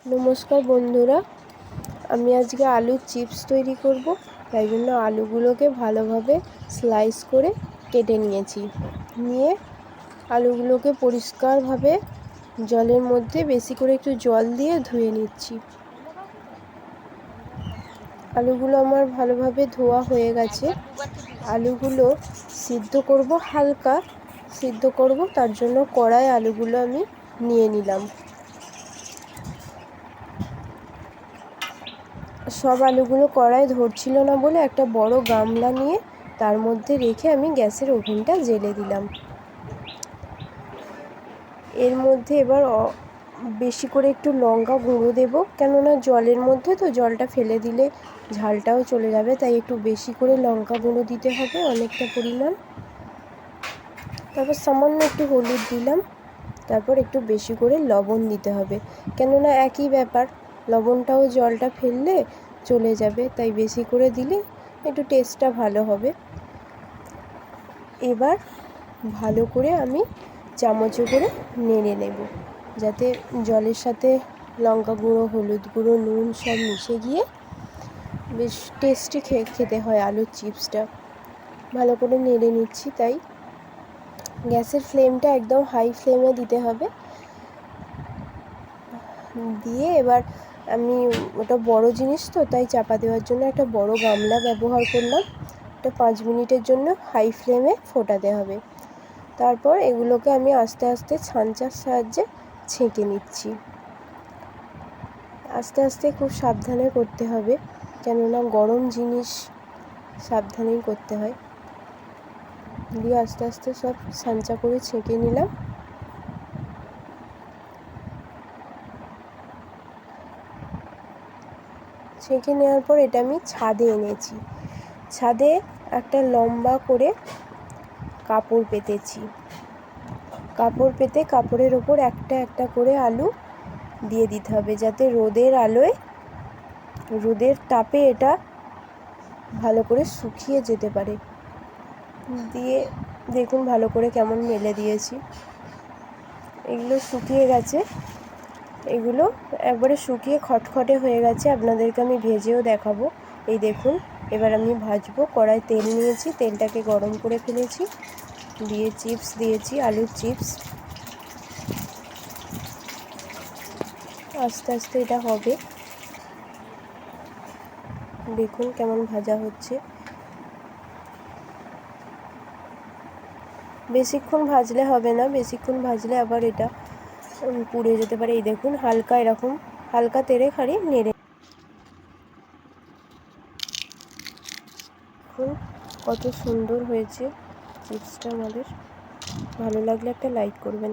নমস্কার বন্ধুরা, আমি আজকে আলুর চিপস তৈরি করব। তাই জন্য আলুগুলোকে ভালোভাবে স্লাইস করে কেটে নিয়েছি। নিয়ে আলুগুলোকে পরিষ্কারভাবে জলের মধ্যে বেশি করে একটু জল দিয়ে ধুয়ে নিচ্ছি। আলুগুলো আমার ভালোভাবে ধোয়া হয়ে গেছে। আলুগুলো সিদ্ধ করব, হালকা সিদ্ধ করব, তার জন্য কড়াই আলুগুলো আমি নিয়ে নিলাম। সব আলুগুলো কড়াই ধরছিল না বলে একটা বড় গামলা নিয়ে তার মধ্যে রেখে আমি গ্যাসের ওভেনটা জ্বেলে দিলাম। এর মধ্যে এবার বেশি করে একটু লঙ্কা গুঁড়ো দেবো, কেননা জলের মধ্যে তো জলটা ফেলে দিলে ঝালটাও চলে যাবে, তাই একটু বেশি করে লঙ্কা গুঁড়ো দিতে হবে, অনেকটা পরিমাণ। তারপর সামান্য একটু হলুদ দিলাম। তারপর একটু বেশি করে লবণ দিতে হবে, কেননা একই ব্যাপার, লবণটাও জলটা ফেললে চলে যাবে, তাই বেশি করে দিলে একটু টেস্টটা ভালো হবে। এবার ভালো করে আমি চামচে করে নেড়ে নেব, যাতে জলের সাথে লঙ্কা গুঁড়ো, হলুদ গুঁড়ো, নুন সব মিশে গিয়ে বেশ টেস্টি খেতে হয় আলুর চিপসটা। ভালো করে নেড়ে নিচ্ছি। তাই গ্যাসের ফ্লেমটা একদম হাই ফ্লেমে দিতে হবে। দিয়ে এবার আমি, ওটা বড় জিনিস তো, তাই চাপা দেওয়ার জন্য একটা বড় গামলা ব্যবহার করলাম। এটা 5 মিনিটের জন্য হাই ফ্লেমে ফোটাতে হবে। তারপর এগুলোকে আমি আস্তে আস্তে ছাঁচার সাহায্যে ছেঁকে নিচ্ছি। আস্তে আস্তে খুব সাবধানে করতে হবে, কেননা গরম জিনিস সাবধানেই করতে হয়। দিয়ে আস্তে আস্তে সব ছাঁচা করে ছেঁকে নিলাম। ছেঁকে নেওয়ার পর এটা আমি ছাদে এনেছি। ছাদে একটা লম্বা করে কাপড় পেতেছি। কাপড় পেতে কাপড়ের ওপর একটা একটা করে আলু দিয়ে দিতে হবে, যাতে রোদের আলোয়, রোদের তাপে এটা ভালো করে শুকিয়ে যেতে পারে। দিয়ে দেখুন ভালো করে কেমন মেলে দিয়েছি। এগুলো শুকিয়ে গেছে, এগুলো একবারে শুকিয়ে খটখটে হয়ে গেছে। আপনাদেরকে আমি ভেজেও দেখাবো। এই দেখুন, এবার আমি ভাজবো। কড়াই তেল নিয়েছি, তেলটাকে গরম করে ফেলেছি, দিয়ে চিপস দিয়েছি, আলুর চিপস। আস্তে আস্তে এটা হবে, দেখুন কেমন ভাজা হচ্ছে। বেশিক্ষণ ভাজলে হবে না, বেশিক্ষণ ভাজলে আবার এটা পুড়ে যেতে পারে। এই দেখুন হালকা, এরকম হালকা তেলে খাড়ি নেড়ে। দেখুন কত সুন্দর হয়েছে চিপসটা আমাদের। ভালো লাগলে একটা লাইক করবেন।